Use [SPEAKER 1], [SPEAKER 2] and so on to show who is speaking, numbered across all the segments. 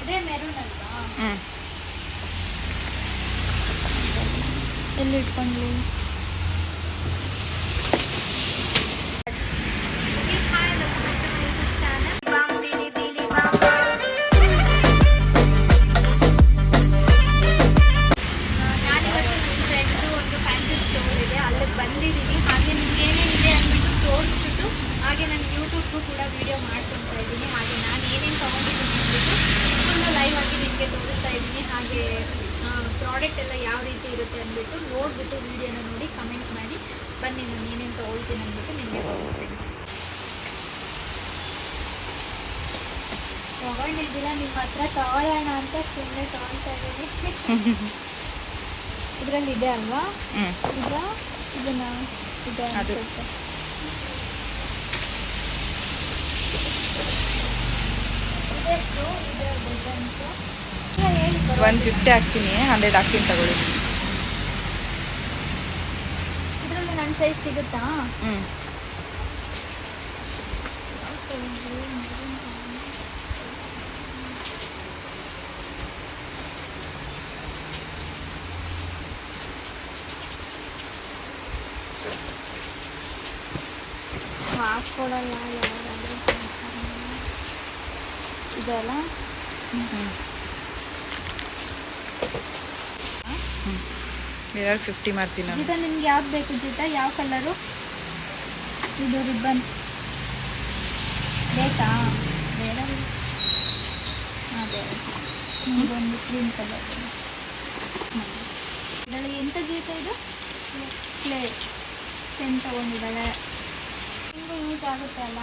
[SPEAKER 1] ಇದೇ ಮೆರೂನ್ ಅಲ್ವಾ?
[SPEAKER 2] ಎಲ್ಲಿ ಇಟ್ಕೊಂಡ್ಲಿ?
[SPEAKER 1] ಬಂದಿದ್ದೀನಿ. ಹಾಗೆ ನಿಮ್ಗೆ ಏನೇನಿದೆ ಅಂದ್ಬಿಟ್ಟು ತೋರಿಸ್ಬಿಟ್ಟು ಹಾಗೆ ನಾನು ಯೂಟ್ಯೂಬ್ಗೂ ಕೂಡ ವಿಡಿಯೋ ಮಾಡ್ಕೊತಾ ಇದ್ದೀನಿ. ಹಾಗೆ ನಾನು ಏನೇನು ತೊಗೊಂಡಿದ್ದೀನಿ ಅಂದ್ಬಿಟ್ಟು ಫುಲ್ಲು ಲೈವ್ ಆಗಿ ನಿಮಗೆ ತೋರಿಸ್ತಾ ಇದ್ದೀನಿ. ಹಾಗೆ ಪ್ರಾಡಕ್ಟ್ ಎಲ್ಲ ಯಾವ ರೀತಿ ಇರುತ್ತೆ ಅಂದ್ಬಿಟ್ಟು ನೋಡಿಬಿಟ್ಟು ವಿಡಿಯೋನ ನೋಡಿ ಕಮೆಂಟ್ ಮಾಡಿ. ಬನ್ನಿ ನಾನು ಏನೇನು ತೊಗೊಳ್ತೀನಿ ಅಂದ್ಬಿಟ್ಟು ನಿಮಗೆ ತೋರಿಸ್ತೀನಿ. ತೊಗೊಂಡಿದ್ದಿಲ್ಲ, ನಿಮ್ಮ ಹತ್ರ ತೊಗೊಳ್ಳೋಣ ಅಂತ ಸುಮ್ಮನೆ ತೊಗೊಳ್ತಾ ಇದ್ದೀನಿ. ಇದರಲ್ಲಿ ಇದೆ ಅಲ್ವಾ? ಈಗ ಇದನ್ನ ಇದೆ ಅನ್ಸುತ್ತೆ. ಇದೆಷ್ಟು ಇದೆ ಡಿಸೈನ್ಸು?
[SPEAKER 2] 150 ಹಾಕ್ತೀನಿ, 100 ಹಾಕ್ತೀನಿ ತಗೊಳ್ಳಿ.
[SPEAKER 1] ಇದರಲ್ಲಿ ನನ್ನ ಸೈಜ್ ಸಿಗುತ್ತಾ? ಹಾಕ್ಕೊಡಲ್ಲ ಯಾರಾದರೂ ಇದೆಲ್ಲ.
[SPEAKER 2] ಎರಡು 50 ಮಾಡ್ತೀನಿ.
[SPEAKER 1] ಜೀತಾ ನಿನ್ಗೆ ಯಾವ್ದು ಬೇಕು ಜೀತಾ? ಯಾವ ಕಲರು? ಇದು ರಿಬ್ಬನ್ ಬೇಕಾ? ಬೇಡ, ಅದೇ ಇದೊಂದು ಕ್ರೀಮ್ ಕಲರ್. ಇದರಲ್ಲಿ ಎಂಥ ಜೀತಾ ಇದು? ಪ್ಲೇ ಪೆನ್ ತೊಗೊಂಡಿದ್ದಾಳೆ. ಹಿಂಗೂ ಯೂಸ್ ಆಗುತ್ತೆ ಅಲ್ಲ.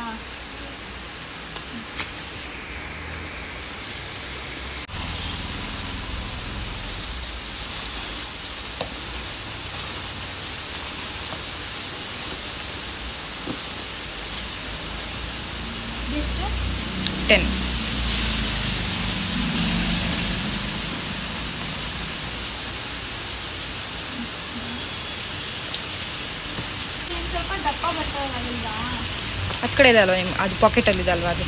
[SPEAKER 1] ಎಷ್ಟು?
[SPEAKER 2] 10.
[SPEAKER 1] ಸ್ವಲ್ಪ ದಪ್ಪ ಬರ್ತಾವಲ್ವಾ?
[SPEAKER 2] ಆ ಕಡೆ ಇದೆ ಅಲ್ವಾ ನಿಮ್ಮ, ಅದು ಪಾಕೆಟಲ್ಲಿ ಇದೆ ಅಲ್ವಾ ಅದು.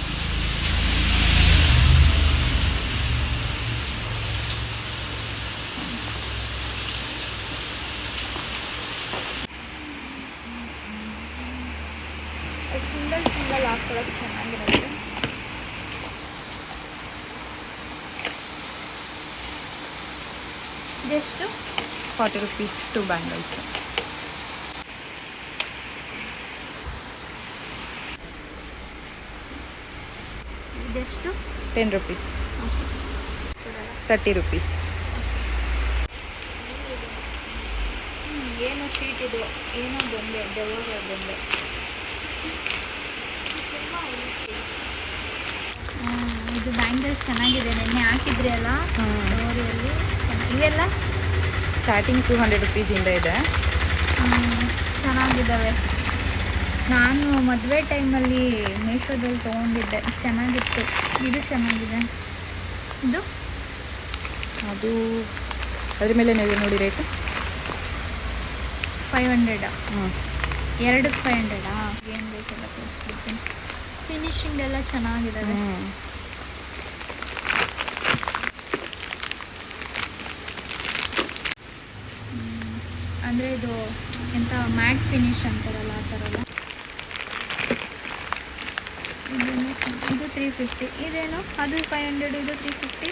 [SPEAKER 1] ಸಿಂಗಲ್ ಸಿಂಗಲ್ ಹಾಕ್ಕೊಳಕ್ಕೆ ಚೆನ್ನಾಗಿರುತ್ತೆ. ಇದೆಷ್ಟು?
[SPEAKER 2] 40 rupees 2 bangles.
[SPEAKER 1] ಇದೆಷ್ಟು?
[SPEAKER 2] 10 rupees. 30 rupees.
[SPEAKER 1] ಏನೋ ಶೀಟ್ ಇದು, ಏನೋ ಗೊಂಬೆ, ದೆವ್ವಗಳ ಗೊಂಬೆ. ಇದು ಬ್ಯಾಂಗಲ್ಸ್ ಚೆನ್ನಾಗಿದೆ, ನೆನ್ನೆ ಹಾಕಿದ್ರಿ ಅಲ್ಲ ಡೋರಿಯಲ್ಲಿ. ಇವೆಲ್ಲ
[SPEAKER 2] ಸ್ಟಾರ್ಟಿಂಗ್ 200 rupees ಇಂದ ಇದೆ.
[SPEAKER 1] ಚೆನ್ನಾಗಿದ್ದಾವೆ. ನಾನು ಮದುವೆ ಟೈಮಲ್ಲಿ ಮೀಶೋದಲ್ಲಿ ತೊಗೊಂಡಿದ್ದೆ, ಚೆನ್ನಾಗಿತ್ತು. ಇದು ಚೆನ್ನಾಗಿದೆ. ಇದು
[SPEAKER 2] ಅದು ಅದ್ರ ಮೇಲೆ ನೋಡಿ ರೇಟು
[SPEAKER 1] 500. ಎರಡಕ್ಕೆ 500. ಏನು ಬೇಕೆಲ್ಲ ತೋರಿಸ್ಬಿಡ್ತೀನಿ. ಫಿನಿಶಿಂಗ್ ಎಲ್ಲ ಚೆನ್ನಾಗಿದ್ದಾವೆ. ಅಂದರೆ ಇದು ಎಂಥ ಮ್ಯಾಟ್ ಫಿನಿಶ್ ಅಂತಾರಲ್ಲ ಆ ಥರ ಎಲ್ಲ. ಇದು 350. ಇದೇನು? ಅದು 500, ಇದು 350.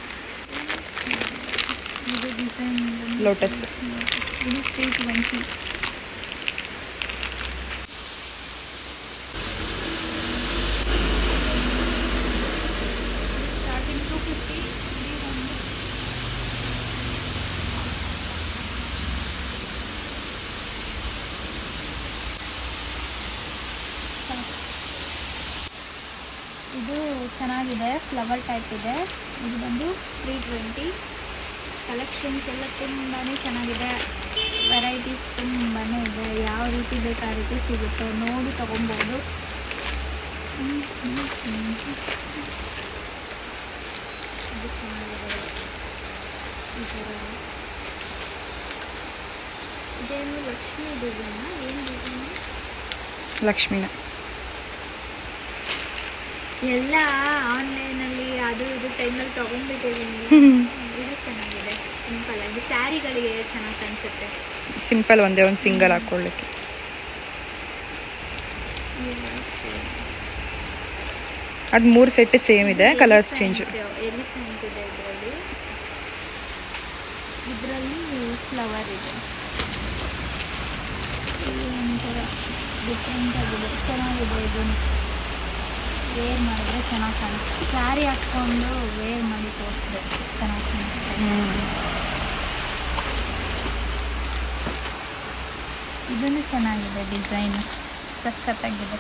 [SPEAKER 1] ಇದು ಡಿಸೈನ್
[SPEAKER 2] ಲೋಟಸ್.
[SPEAKER 1] ಇದು 320. ಸ್ಟಾರ್ಟಿಂಗ್ 250. ಇದು ಚೆನ್ನಾಗಿದೆ, ಫ್ಲವರ್ ಟೈಪ್ ಇದೆ. ಇದು ಬಂದು 320. ಕಲೆಕ್ಷನ್ಸ್ ಎಲ್ಲ ತುಂಬಾ ಚೆನ್ನಾಗಿದೆ. ವೆರೈಟೀಸ್ ತುಂಬಾ ಇದೆ. ಯಾವ ರೀತಿ ಬೇಕು ಆ ರೀತಿ ಸಿಗುತ್ತೆ, ನೋಡಿ ತೊಗೊಬೋದು. ಇದು ಚೆನ್ನಾಗಿದೆ. ಈ ಥರ ಇದೇನು ಲಕ್ಷ್ಮೀ ಡಿಸೈನ? ಏನು ಡಿಸೈನು?
[SPEAKER 2] ಲಕ್ಷ್ಮಿನ
[SPEAKER 1] ಎಲ್ಲ ಆನ್ಲೈನಲ್ಲಿ ಅದು ಇದು ಇದು ಟೈಮಲ್ಲಿ ತೊಗೊಂಡ್ಬಿಟ್ಟಿದ್ದೀನಿ. ಇದು ಚೆನ್ನಾಗಿದೆ, ಸಿಂಪಲ್ ಆಗಿ ಸ್ಯಾರಿಗಳಿಗೆ ಚೆನ್ನಾಗಿ ಕಾಣಿಸುತ್ತೆ.
[SPEAKER 2] ಸಿಂಪಲ್ ಒಂದೇ ಒಂದು ಸಿಂಗಲ್ ಹಾಕೊಳ್ಳಿಕ್ಕೆ. ಅದು 3 ಸೆಟ್ ಸೇಮ್ ಇದೆ, ಕಲರ್ಸ್ ಚೇಂಜ್.
[SPEAKER 1] ಎಲಿಫೆಂಟ್ ಇದೆ ಇದರಲ್ಲಿ ಫ್ಲವರ್ ಇದೆ. ಒಂಥರ ಡಿಫ್ರೆಂಟ್ ಆಗಿದೆ, ಚೆನ್ನಾಗಿದೆ. ಇದನ್ನು ವೇರ್ ಮಾಡಿದ್ರೆ ಚೆನ್ನಾಗಿ ಕಾಣಿಸುತ್ತೆ. ಸ್ಯಾರಿ ಹಾಕ್ಕೊಂಡು ವೇರ್ ಮಾಡಿ ತೋರಿಸ್ಬೇಕು, ಚೆನ್ನಾಗಿ ಕಾಣಿಸುತ್ತೆ. ಇದನ್ನು ಚೆನ್ನಾಗಿದೆ, ಡಿಸೈನ್ ಸಖತ್ತಾಗಿದೆ.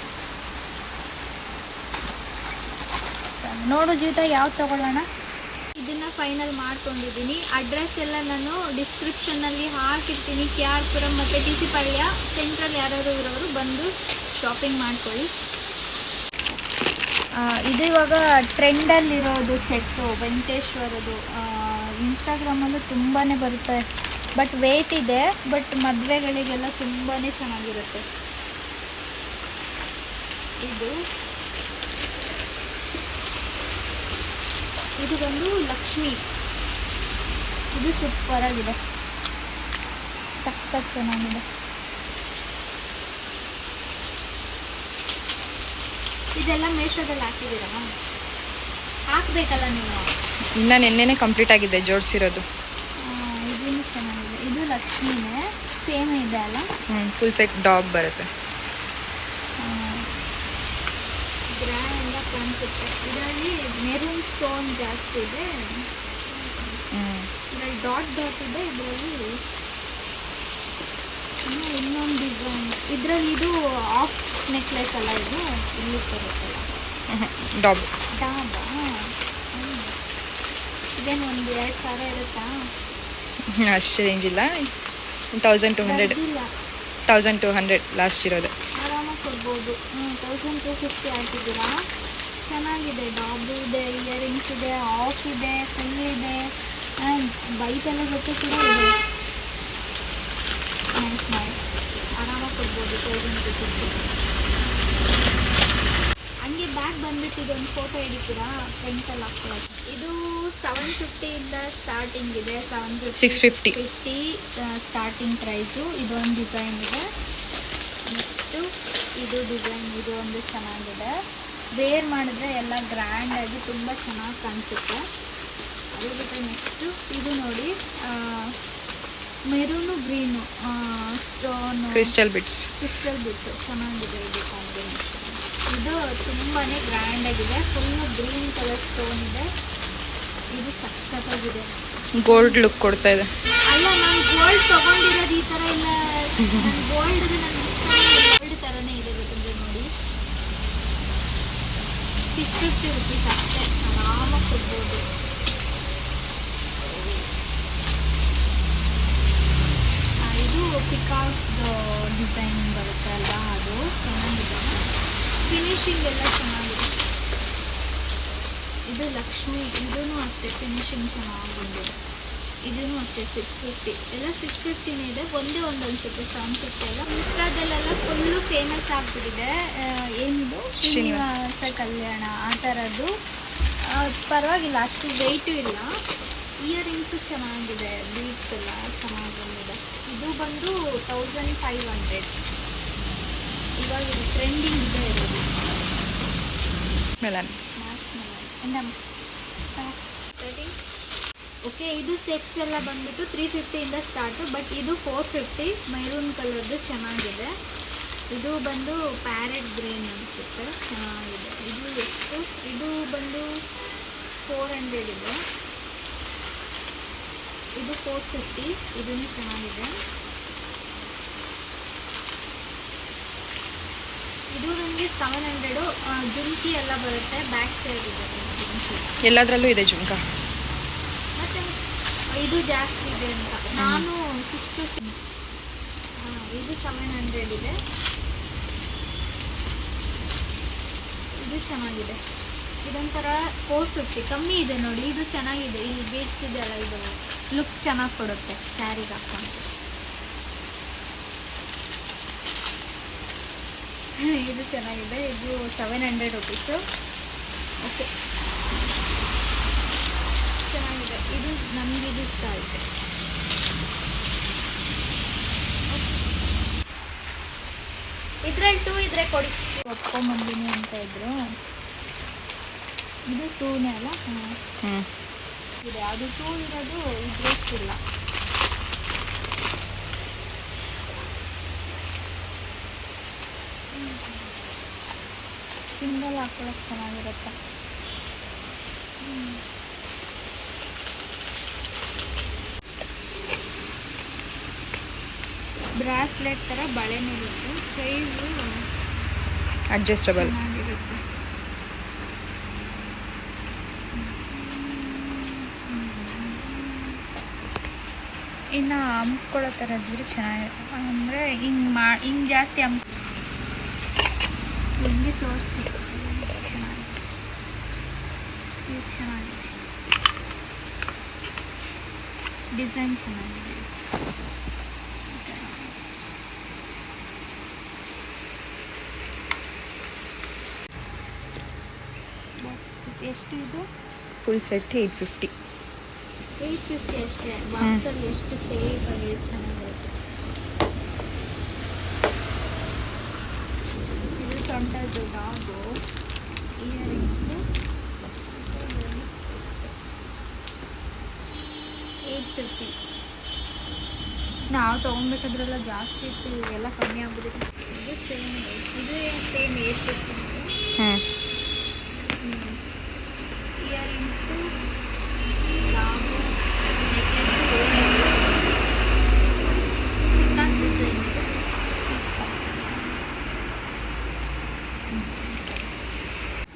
[SPEAKER 1] ನೋಡು ಜೀವಿತ ಯಾವ್ದು ತಗೊಳ್ಳೋಣ. ಇದನ್ನು ಫೈನಲ್ ಮಾಡ್ಕೊಂಡಿದ್ದೀನಿ. ಅಡ್ರೆಸ್ ಎಲ್ಲ ನಾನು ಡಿಸ್ಕ್ರಿಪ್ಷನ್ನಲ್ಲಿ ಹಾಕಿರ್ತೀನಿ. KR ಪುರಂ ಮತ್ತು TC ಪಾಳ್ಯ ಸೆಂಟ್ರಲ್ ಯಾರು ಇರೋರು ಬಂದು ಶಾಪಿಂಗ್ ಮಾಡ್ಕೊಳ್ಳಿ. ಇದು ಇವಾಗ ಟ್ರೆಂಡಲ್ಲಿರೋದು ಸೆಟ್ಟು, ವೆಂಕಟೇಶ್ವರದು. ಇನ್ಸ್ಟಾಗ್ರಾಮಲ್ಲೂ ತುಂಬಾ ಬರುತ್ತೆ. ಬಟ್ ವೇಟ್ ಇದೆ, ಬಟ್ ಮದುವೆಗಳಿಗೆಲ್ಲ ತುಂಬಾ ಚೆನ್ನಾಗಿರುತ್ತೆ. ಇದು ಬಂದು ಲಕ್ಷ್ಮಿ. ಇದು ಸೂಪರ್ ಆಗಿದೆ, ಸಖತ್ ಚೆನ್ನಾಗಿದೆ. ಇದೆಲ್ಲ ಮೇಶೋದಲ್ಲಿ ಹಾಕಿದ್ದೀರಾ? ಹಾಕ್ಬೇಕಲ್ಲ ನೀವು.
[SPEAKER 2] ಇನ್ನು ನೆನ್ನೆನೇ ಕಂಪ್ಲೀಟ್ ಆಗಿದೆ ಜೋಡಿಸಿರೋದು.
[SPEAKER 1] ಇದೂ ಚೆನ್ನಾಗಿದೆ. ಇದು ಲಕ್ಷ್ಮಿನೇ, ಸೇಮ್ ಇದೆ ಅಲ್ಲ.
[SPEAKER 2] ಫುಲ್ ಸೆಟ್ ಡಾಗ್ ಬರುತ್ತೆ.
[SPEAKER 1] ಗ್ರ್ಯಾಂಡ್ ಕಾಣಿಸುತ್ತೆ. ಇದರಲ್ಲಿ ಮೆರೂನ್ ಸ್ಟೋನ್ ಜಾಸ್ತಿ ಇದೆ, ಇದರಲ್ಲಿ ಡಾಟ್ ಡಾಟ್ ಇದೆ. ಇದರಲ್ಲಿ ಇನ್ನೊಂದು ಡಿಸೈನ್. ಇದರಲ್ಲಿ ಇದು ಆಫ್ ನೆಕ್ಲೆಸ್ ಅಲ್ಲ, ಇದು ಇಲ್ಲಿ ಬರುತ್ತಲ್ಲ
[SPEAKER 2] ಡಾಬ್.
[SPEAKER 1] ಡಾಬಾ? ಇದೇನು ಒಂದು 2,000 ಇರುತ್ತಾ?
[SPEAKER 2] ಅಷ್ಟು ರೇಂಜ್ ಇಲ್ಲ, 1200 ಲಾಸ್ಟ್ ಇರೋದು.
[SPEAKER 1] ಆರಾಮಾಗಿ ಕೊಡ್ಬೋದು. 1250 ಹಾಕಿದ್ದೀರಾ. ಚೆನ್ನಾಗಿದೆ. ಡಾಬು ಇದೆ, ಇಯರಿಂಗ್ಸ್ ಇದೆ, ಆಫ್ ಇದೆ, ಫುಲ್ ಇದೆ, ಬೈತೆಲ್ಲ ಜೊತೆ ಕೂಡ ಇದೆ. ನೈಸ್. ಆರಾಮಾಗಿ ಕೊಡ್ಬೋದು 1250. ಹಂಗೆ ಬ್ಯಾಗ್ ಬಂದ್ಬಿಟ್ಟು ಇದೊಂದು ಫೋಟೋ ಹಿಡಿತೀರಾ ಫ್ರೆಂಡ್ಸಲ್ಲಿ ಹಾಕ್ಕೊಳ್ಳೋದು. ಇದು 750ಇಂದ ಸ್ಟಾರ್ಟಿಂಗ್ ಇದೆ.
[SPEAKER 2] 650
[SPEAKER 1] ಸ್ಟಾರ್ಟಿಂಗ್ ಪ್ರೈಸು. ಇದೊಂದು ಡಿಸೈನ್ ಇದೆ. ನೆಕ್ಸ್ಟು ಇದು ಡಿಸೈನ್, ಇದು ಒಂದು ಚೆನ್ನಾಗಿದೆ. ವೇರ್ ಮಾಡಿದ್ರೆ ಎಲ್ಲ ಗ್ರ್ಯಾಂಡಾಗಿ ತುಂಬ ಚೆನ್ನಾಗಿ ಕಾಣಿಸುತ್ತೆ. ಅದೇ ಬಿಟ್ಟರೆ ನೆಕ್ಸ್ಟು ಇದು ನೋಡಿ, maroon green stone,
[SPEAKER 2] crystal bits
[SPEAKER 1] ಚೆನ್ನಾಗಿದೆ. ಇದು ಕಾಂಬಿನೇಷನ್ ಇದು ತುಂಬಾ ಗ್ರ್ಯಾಂಡಾಗಿದೆ. ಫುಲ್ಲು ಗ್ರೀನ್ ಕಲರ್ ಸ್ಟೋನ್ ಇದೆ. ಇದು ಸಖತ್ತಾಗಿದೆ,
[SPEAKER 2] ಗೋಲ್ಡ್ ಲುಕ್ ಕೊಡ್ತಾ ಇದೆ.
[SPEAKER 1] ಅಲ್ಲ, ನಾನು ಗೋಲ್ಡ್ ತೊಗೊಂಡಿರೋದು ಈ ಥರ ಇಲ್ಲ. ಗೋಲ್ಡ್ ನನಗೆ ಇಷ್ಟ, ಗೋಲ್ಡ್ ಥರನೇ ಇದೆ. ಬೇಕಂದ್ರೆ ನೋಡಿ, 650 ರುಪೀಸ್ ಅಷ್ಟೇ, ಆರಾಮಾಗಿ ಕೊಡ್ಬೋದು. ಇದು ಪಿಕಾಕ್ದು ಡಿಸೈನ್ ಬರುತ್ತೆ ಅಲ್ವಾ, ಅದು ಚೆನ್ನಾಗಿದೆ. ಫಿನಿಶಿಂಗ್ ಎಲ್ಲ ಚೆನ್ನಾಗಿದೆ. ಇದು ಲಕ್ಷ್ಮಿ, ಇದೂ ಅಷ್ಟೇ ಫಿನಿಶಿಂಗ್ ಚೆನ್ನಾಗಿ ಬಂದಿದೆ. ಇದೂ ಅಷ್ಟೇ 650. ಎಲ್ಲ 650ನೇ ಇದೆ. ಒಂದೇ ಒಂದು ಅನಿಸುತ್ತೆ 750 ಎಲ್ಲ. ಇನ್ಸ್ಟಾದಲ್ಲೆಲ್ಲ ಫುಲ್ಲು ಫೇಮಸ್ ಆಗ್ಬಿಟ್ಟಿದೆ. ಏನಿದು ಶ್ರೀನಿವಾಸ ಕಲ್ಯಾಣ ಆ ಥರದ್ದು. ಪರವಾಗಿಲ್ಲ, ಅಷ್ಟು ವೆಯ್ಟು ಇಲ್ಲ. ಇಯರಿಂಗ್ಸು ಚೆನ್ನಾಗಿದೆ, ಬೀಡ್ಸ್ ಎಲ್ಲ ಚೆನ್ನಾಗಿ ಬಂದಿದೆ. ಇದು ಬಂದು 1500. ಇವಾಗ ಇದು ಟ್ರೆಂಡಿಂಗ್ ಇದೆ ಇರೋದು.
[SPEAKER 2] Melon
[SPEAKER 1] okay. ಇದು ಸೆಟ್ಸ್ ಎಲ್ಲ ಬಂದ್ಬಿಟ್ಟು 350ಇಂದ ಸ್ಟಾರ್ಟು. ಬಟ್ ಇದು 450. ಮೆರೂನ್ ಕಲರ್ದು ಚೆನ್ನಾಗಿದೆ. ಇದು ಬಂದು ಪ್ಯಾರೆಟ್ ಗ್ರೀನ್ ಅನಿಸುತ್ತೆ, ಚೆನ್ನಾಗಿದೆ. ಇದು ಎಷ್ಟು? ಇದು ಬಂದು 400 ಇದೆ. ಇದು 450. ಇದೂ ಚೆನ್ನಾಗಿದೆ. ಇದು ನನಗೆ 700. ಜುಮ್ಕಿ ಎಲ್ಲ ಬರುತ್ತೆ, ಬ್ಯಾಕ್ ಸೈಡ್ ಇದೆ ಜುಮ್ಕಿ.
[SPEAKER 2] ಎಲ್ಲದರಲ್ಲೂ ಇದೆ ಜುಮ್ಕಾ.
[SPEAKER 1] ಮತ್ತು ಇದು ಜಾಸ್ತಿ ಇದೆ ಅಂತ ನಾನು 650. ಇದು 700 ಇದೆ. ಇದು ಚೆನ್ನಾಗಿದೆ. ಇದೊಂಥರ 450, ಕಮ್ಮಿ ಇದೆ ನೋಡಿ. ಇದು ಚೆನ್ನಾಗಿದೆ, ಇಲ್ಲಿ ಬೀಡ್ಸ್ ಇದೆ ಅಲ್ಲ, ಇದು ಲುಕ್ ಚೆನ್ನಾಗಿ ಕೊಡುತ್ತೆ ಸ್ಯಾರಿಗೆ ಹಾಕ್ಕೊಂಡು. ಇದು ಚೆನ್ನಾಗಿದೆ. ಇದು 700 ರುಪೀಸು. ಓಕೆ. ನಮಗಿದು ಇಷ್ಟ ಆಯಿತು. ಇದ್ರಲ್ಲಿ 2 ಇದ್ರೆ ಕೊಡಿ. ಒಪ್ಕೊಂಬಂದಿನಿ ಅಂತ ಇದ್ರು. ಇದು 2ನೇ ಅಲ್ಲ?
[SPEAKER 2] ಹ್ಞೂ
[SPEAKER 1] ಇದೆ. ಅದು 2 ಇರೋದು ಇದ್ರಷ್ಟಿಲ್ಲ. ಸಿಂಗಲ್ ಹಾಕೊಳಕ್ಕೆ ಚೆನ್ನಾಗಿರುತ್ತೆ. ಬ್ರಾಸ್ಲೆಟ್ ಥರ ಬಳೆನಿರುತ್ತೆ. Size
[SPEAKER 2] adjustable.
[SPEAKER 1] ಚೆನ್ನಾಗಿರುತ್ತೆ. ಇನ್ನು ಹಮ್ಕೊಳ್ಳೋ ಥರ ಇದ್ರೆ ಚೆನ್ನಾಗಿರುತ್ತೆ. ಅಂದರೆ ಹಿಂಗೆ ಜಾಸ್ತಿ ಹಿಂಗೆ ತೋರಿಸಿ. ಚೆನ್ನಾಗಿದೆ. ಇದು ಚೆನ್ನಾಗಿದೆ. ಡಿಸೈನ್ ಚೆನ್ನಾಗಿದೆ. ಎಷ್ಟು ಇದು?
[SPEAKER 2] Full set 850.
[SPEAKER 1] 850 ಅಷ್ಟೇ. ಬಾಕ್ಸಲ್ಲಿ ಎಷ್ಟು ಸೇಫ್ ಆಗಿ ಚೆನ್ನಾಗಿರುತ್ತೆ. ಇದು ಸೊಂಟದ್ದು ಡಾಗು ಇಯರಿಂಗ್ಸು 850. ನಾವು ತೊಗೊಬೇಕಾದ್ರೆಲ್ಲ ಜಾಸ್ತಿ ಇತ್ತು, ಇವೆಲ್ಲ ಕಮ್ಮಿ ಆಗ್ಬಿಟ್ಟಿದೆ. ಇದು ಸೇಮ್ 850.
[SPEAKER 2] ಹ್ಞೂ
[SPEAKER 1] ಇಯರಿಂಗ್ಸು ಡಾಗು ನೆಕ್ಲೆಸ್ಸು ಡಿಸೈನ್ ಇದೆ.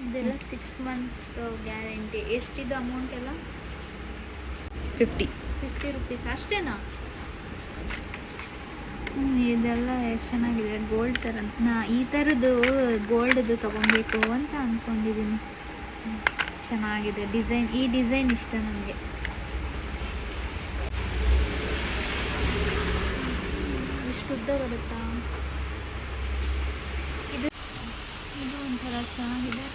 [SPEAKER 1] ಇದೆಲ್ಲ 6 ಮಂತ್ ಗ್ಯಾರಂಟಿ. ಎಷ್ಟಿದು ಅಮೌಂಟ್ ಎಲ್ಲ? 50 ರುಪೀಸ್ ಅಷ್ಟೇನಾ? ಇದೆಲ್ಲ ಎಷ್ಟು ಚೆನ್ನಾಗಿದೆ. ಗೋಲ್ಡ್ ಥರ. ಈ ಥರದ್ದು ಗೋಲ್ಡ್ದು ತೊಗೊಬೇಕು ಅಂತ ಅಂದ್ಕೊಂಡಿದ್ದೀನಿ. ಚೆನ್ನಾಗಿದೆ ಡಿಸೈನ್. ಈ ಡಿಸೈನ್ ಇಷ್ಟ ನನಗೆ. ಇಷ್ಟು ಉದ್ದ ಬರುತ್ತಾ? ಇದು ಒಂಥರ ಚೆನ್ನಾಗಿದೆ.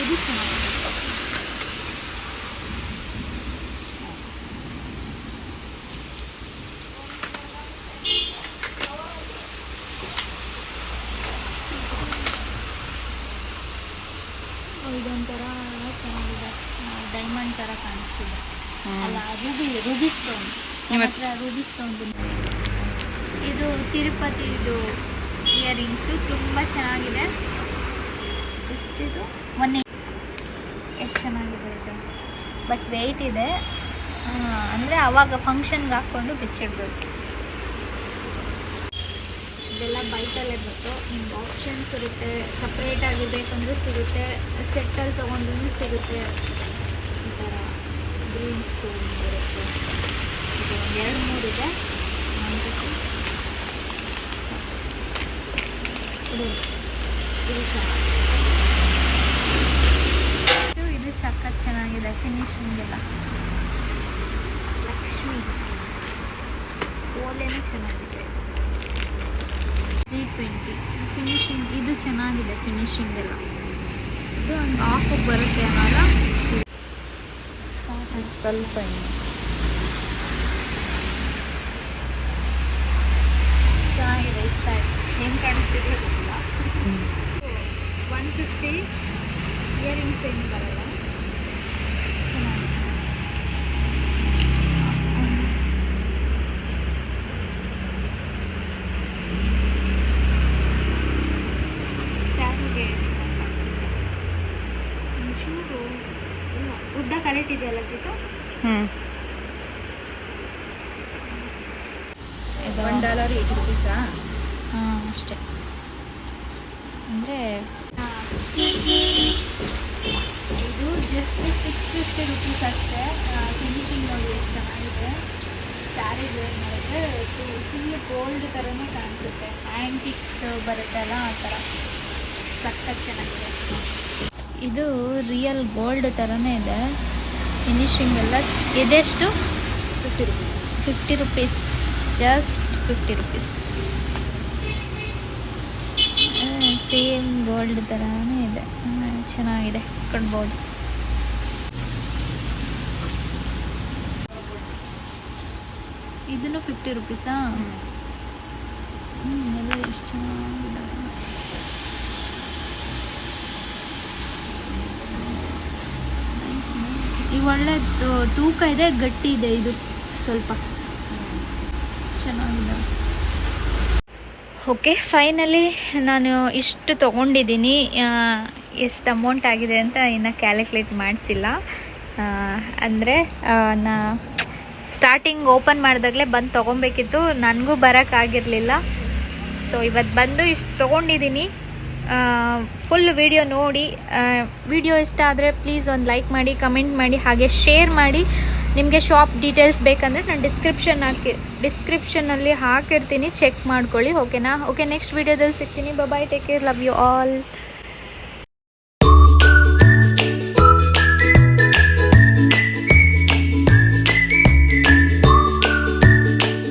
[SPEAKER 1] ಇದು ಚೆನ್ನಾಗಿದೆ. ಇದೊಂಥರ ಚೆನ್ನಾಗಿದೆ. ಡೈಮಂಡ್ ಥರ ಕಾಣಿಸ್ತಿದೆ. ಅಲ್ಲ, ರೂಬಿ ಸ್ಟೋನ್. ನಿಮ್ಮ ಹತ್ರ ರೂಬಿ ಸ್ಟೋನ್. ಇದು ತಿರುಪತಿದು ಇಯರಿಂಗ್ಸು ತುಂಬ ಚೆನ್ನಾಗಿದೆ. ಎಷ್ಟಿದು? 180. ಎಷ್ಟು ಚೆನ್ನಾಗಿದೆ ಇದು. ಬಟ್ ವೆಯ್ಟ್ ಇದೆ. ಅಂದರೆ ಆವಾಗ ಫಂಕ್ಷನ್ಗೆ ಹಾಕ್ಕೊಂಡು ಬಿಚ್ಚಿಡ್ಬೋದು. ಇದೆಲ್ಲ ಬೈಕಲ್ಲೇ ಬಂತು. ನಿಮ್ಗೆ ಆಪ್ಷನ್ಸ್ ಇರುತ್ತೆ. ಸಪ್ರೇಟಾಗಿ ಬೇಕಂದ್ರೂ ಸಿಗುತ್ತೆ, ಸೆಟ್ಟಲ್ಲಿ ತೊಗೊಂಡ್ರೂ ಸಿಗುತ್ತೆ. ಈ ಥರ ಗ್ರೀನ್ ಸ್ಟೋನ್ ಬರುತ್ತೆ. ಇದು 2-3 ಇದೆ. ಇದು ಚೆನ್ನಾಗಿದೆ. ಇದು ಸಖತ್ ಚೆನ್ನಾಗಿದೆ. ಫಿನಿಶಿಂಗ್ ಎಲ್ಲ ಲಕ್ಷ್ಮಿ ಓಲೆನೂ ಚೆನ್ನಾಗಿದೆ. 320 ಫಿನಿಶಿಂಗ್. ಇದು ಚೆನ್ನಾಗಿದೆ ಫಿನಿಶಿಂಗ್ ಎಲ್ಲ. ಇದು ಒಂದು ಆಫರ್ ಬರುತ್ತೆ ಅವಾಗ
[SPEAKER 2] ಸ್ವಲ್ಪ
[SPEAKER 1] ಚೆನ್ನಾಗಿದೆ. ಇಷ್ಟ ಆಯಿತು. ಹೆಂಗೆ ಕಾಣಿಸ್ತಿದೆ ಗೊತ್ತಿಲ್ಲ. 150 ಇಯರಿಂಗ್ಸ್ ಏನು ಬರಲ್ಲ. ಚೆನ್ನಾಗಿದೆ. ಸ್ಯಾರಿಗೆ ಒಂಚೂರು ಉದ್ದ ಕರೆಕ್ಟ್ ಇದೆಯಲ್ಲ ಜಿತು?
[SPEAKER 2] $1.80
[SPEAKER 1] ಹಾಂ ಅಷ್ಟೇ. ಅಂದರೆ ಇದು ಜಸ್ಟ್ 650 ರುಪೀಸ್ ಅಷ್ಟೇ. ಫಿನಿಶಿಂಗ್ ನೋಡಿ ಎಷ್ಟು ಚೆನ್ನಾಗಿದೆ. ಸ್ಯಾರಿ ವೇರ್ ಮಾಡಿದ್ರೆ ಫುಲ್ ಗೋಲ್ಡ್ ಥರನೇ ಕಾಣಿಸುತ್ತೆ. ಆ್ಯಂಟಿಕ್ ಬರುತ್ತಲ್ಲ ಆ ಥರ ಸಖತ್ ಚೆನ್ನಾಗಿದೆ. ಇದು ರಿಯಲ್ ಗೋಲ್ಡ್ ಥರನೇ ಇದೆ. ಫಿನಿಶಿಂಗ್ ಎಲ್ಲ. ಇದೆಷ್ಟು? 50 rupees. 50 rupees. Just 50 rupees. Same gold ಥರನೇ ಇದೆ. ಚೆನ್ನಾಗಿದೆ, ಕೊಡ್ಬೋದು. ಇದನ್ನು 50 ರುಪೀಸಾ? ಎಲ್ಲ ಎಷ್ಟು ಚೆನ್ನಾಗಿದೆ. ಈಗ ಒಳ್ಳೆ ತೂಕ ಇದೆ, ಗಟ್ಟಿ ಇದೆ, ಇದು ಸ್ವಲ್ಪ ಚೆನ್ನಾಗಿದೆ. ಓಕೆ, ಫೈನಲಿ ನಾನು ಇಷ್ಟು ತೊಗೊಂಡಿದ್ದೀನಿ. ಎಷ್ಟು ಅಮೌಂಟ್ ಆಗಿದೆ ಅಂತ ಇನ್ನು ಕ್ಯಾಲ್ಕುಲೇಟ್ ಮಾಡಿಸಿಲ್ಲ. ಅಂದರೆ ನಾ ಸ್ಟಾರ್ಟಿಂಗ್ ಓಪನ್ ಮಾಡಿದಾಗಲೇ ಬಂದು ತೊಗೊಬೇಕಿತ್ತು, ನನಗೂ ಬರೋಕ್ಕಾಗಿರಲಿಲ್ಲ. ಸೊ ಇವತ್ತು ಬಂದು ಇಷ್ಟು ತೊಗೊಂಡಿದ್ದೀನಿ. ಫುಲ್ ವಿಡಿಯೋ ನೋಡಿ, ವಿಡಿಯೋ ಇಷ್ಟ ಆದರೆ ಪ್ಲೀಸ್ ಒಂದು ಲೈಕ್ ಮಾಡಿ, ಕಮೆಂಟ್ ಮಾಡಿ, ಹಾಗೆ ಶೇರ್ ಮಾಡಿ. ನಿಮಗೆ ಶಾಪ್ ಡೀಟೇಲ್ಸ್ ಬೇಕಂದರೆ ನಾನು ಡಿಸ್ಕ್ರಿಪ್ಷನಲ್ಲಿ ಹಾಕಿರ್ತೀನಿ, ಚೆಕ್ ಮಾಡ್ಕೊಳ್ಳಿ. ಓಕೆನಾ? ಓಕೆ, ನೆಕ್ಸ್ಟ್ ವಿಡಿಯೋದಲ್ಲಿ ಸಿಗ್ತೀನಿ. Bye, take care, love you all.